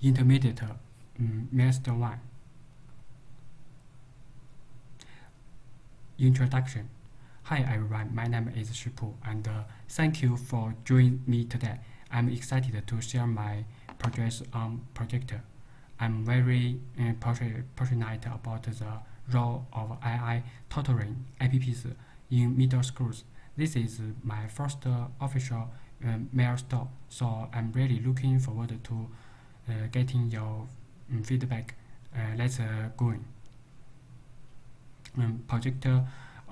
intermediate Milestone 1. Introduction. Hi everyone, my name is Shipu, and thank you for joining me today. I'm excited to share my progress on project. I'm very passionate about the role of AI tutoring apps in middle schools. This is my first official milestone, so I'm really looking forward to getting your feedback. Let's go in. Project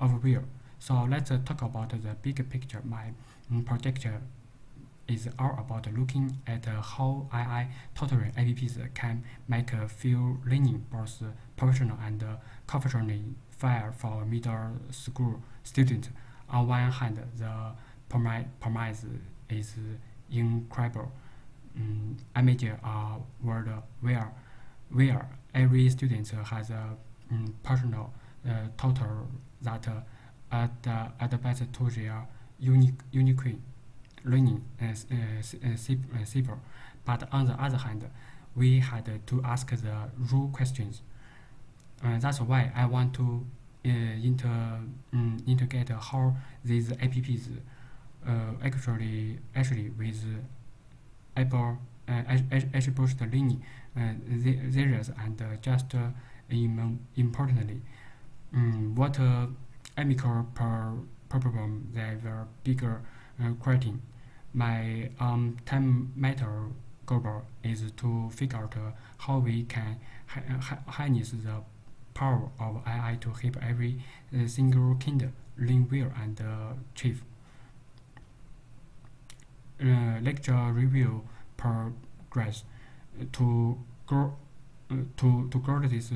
overview. So let's talk about the big picture. My project is all about looking at how AI tutoring apps can make field learning both professional and culturally fair for middle school students. On one hand, the promise is incredible. Imagine a world where every student has a personal tutor that adapts to their unique learning style. But on the other hand, we had to ask the rule questions. That's why I want to integrate how these apps actually with attribute learning theories and just importantly, what amical problem they were bigger creating. My time matter goal is to figure out how we can harness the power of AI to help every single kid learn well and achieve. Lecture review progress to grow. To grow this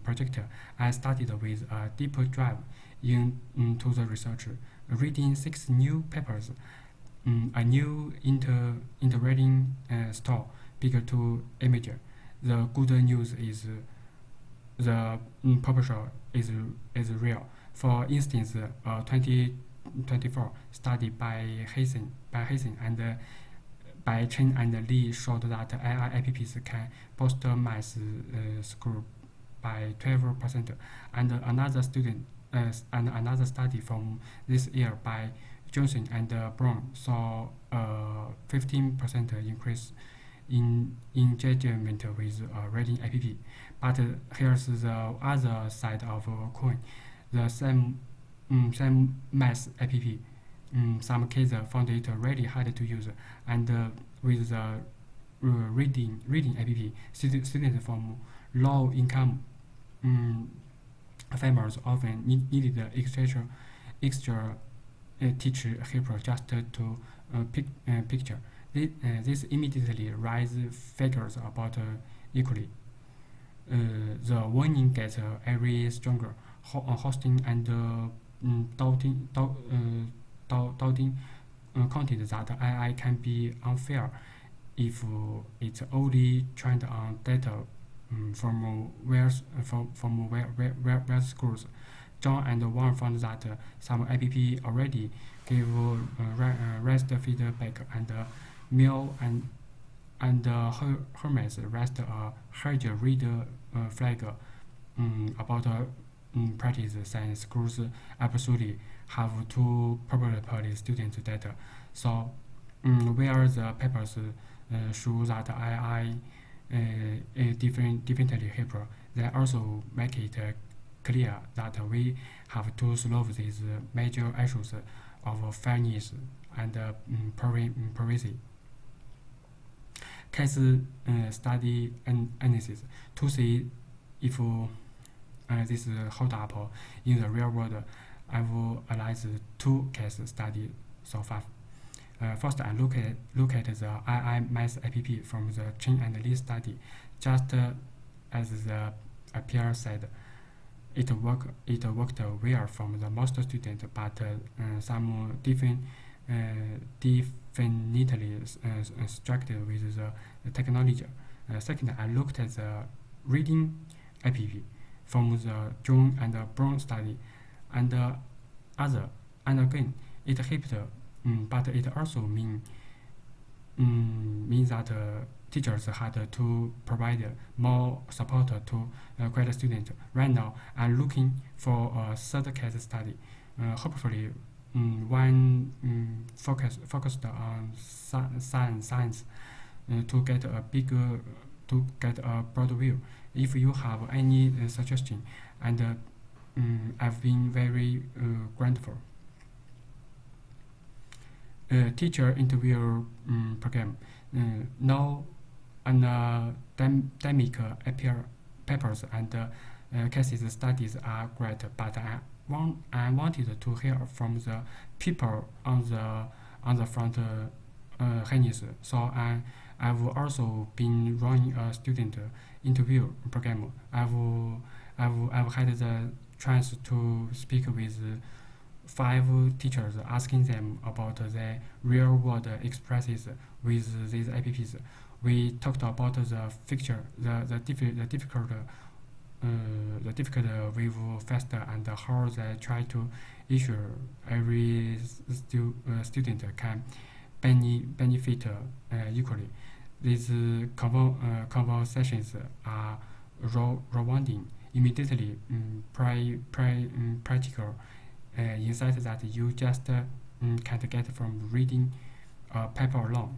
project, I started with a deep dive into the research, reading 6 new papers, a new integrating store bigger to image. The good news is the proposal is real. For instance, a 2024 study by Hazen and by Chen and Lee showed that AI apps can boost math score by 12%, and another study from this year by Johnson and Brown saw a 15% increase in engagement with a reading app. But here's the other side of a coin: the same math app. Some kids found it really hard to use, and with the reading app, students from low-income families often needed extra teacher help just to picture. This immediately raises figures about equally. The warning gets every stronger. Hosting and doubting content that AI can be unfair if it's only trained on data from where schools. John and Wang found that some app already give rest feedback, and Mill and Hermes rest a higher reader flag about practice science schools absolutely have to prepare student data. So where the papers show that AI differently help, they also make it clear that we have to solve these major issues of fairness and privacy. Case study analysis to see if this hold up in the real world. I will analyze 2 case studies so far. First, I look at the AI math app from the Chen and Lee study. Just as the peer said, it worked well from the most students, but some definitely struggled with the technology. Second, I looked at the reading app from the John and Brown study, and again it helped, but it also means that teachers had to provide more support to grad students. Right now, I'm looking for a third case study. Hopefully, one focused on science to get a broad view. If you have any suggestion, and I've been very grateful. Teacher interview program. Now academic papers and cases studies are great, but I wanted to hear from the people on the front lines. So I've also been running a student interview program. I've had the chance to speak with 5 teachers, asking them about their real-world experiences with these apps. We talked about the difficult with faster and how they try to ensure every student can benefit equally. These conversations are rewarding, immediately practical insight that you just can't get from reading a paper alone.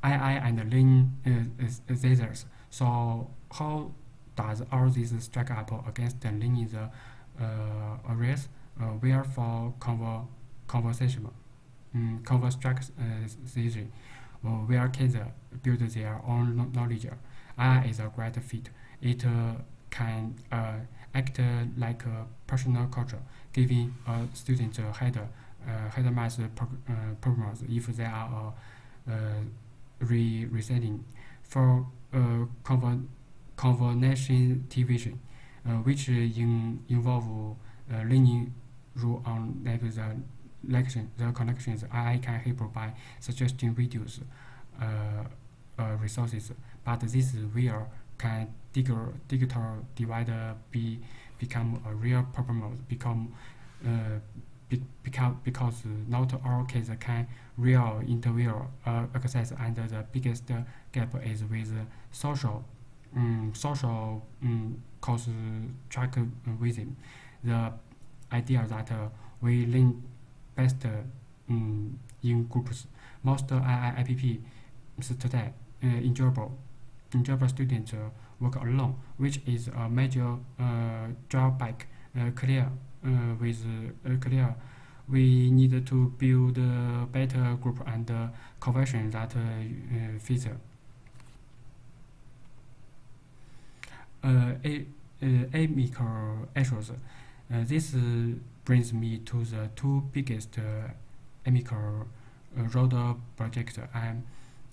AI and lean scissors. So how does all this strike up against lean the areas where for conversation conversation where kids build their own knowledge. AI is a great fit. It can act like a personal coach, giving students head math problems if they are resetting for convolution vision, which involve learning rule on the connections. AI can help by suggesting videos resources, but this is where can digital divide become a real problem because not all kids can real interview access, and the biggest gap is with social constructivism, the idea that we learn best in groups. Most AI apps today enjoyable students work alone, which is a major drawback. Clear, we need to build a better group and conversion that fits. Amical issues. This brings me to the 2 biggest amical road projects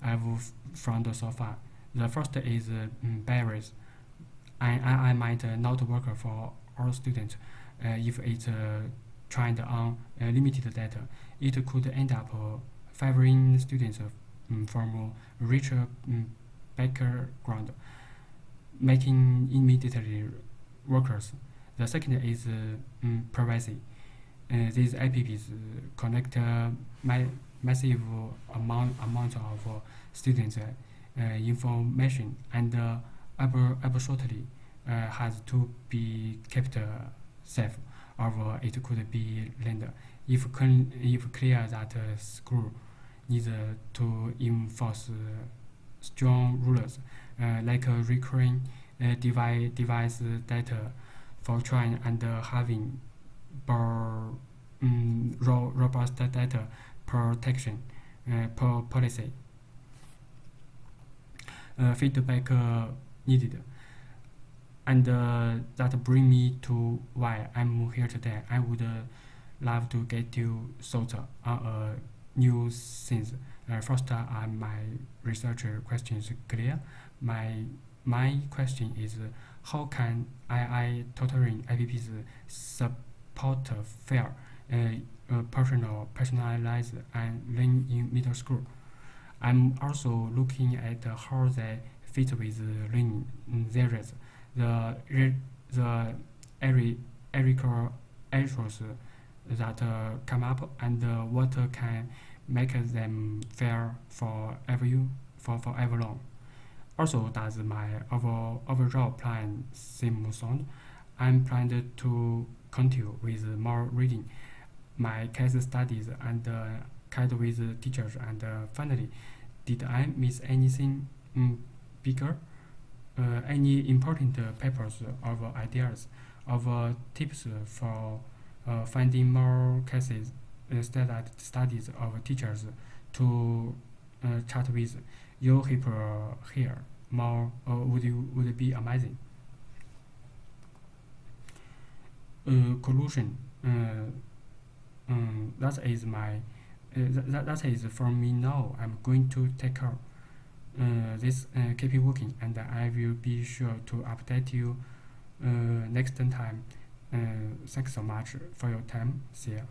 I've found so far. The first is barriers. I might not work for all students if it's trained on limited data. It could end up favoring students from richer background, making immediately workers. The second is privacy. These apps connect massive amount of students' information, and absolutely has to be kept safe, or it could be learned. If clear that school needs to enforce strong rules, like recurring device data for trying and having robust data protection policy. Feedback needed. And that brings me to why I'm here today. I would love to get your thoughts on a new things. First, my research questions clear. My question is, how can AI tutoring apps support fair, personalized and learn in middle school? I'm also looking at how they fit with learning areas, the ethical issues that come up, and what can make them fair for ever long. Also, does my overall plan seem sound? I'm planning to continue with more reading, my case studies, and chat with teachers. And finally, did I miss anything bigger? Any important papers or ideas of tips for finding more cases studies of teachers to chat with? You here more would be amazing. Conclusion. That is my that is from me now. I'm going to take care this keep it working, and I will be sure to update you next time. Thanks so much for your time. See ya.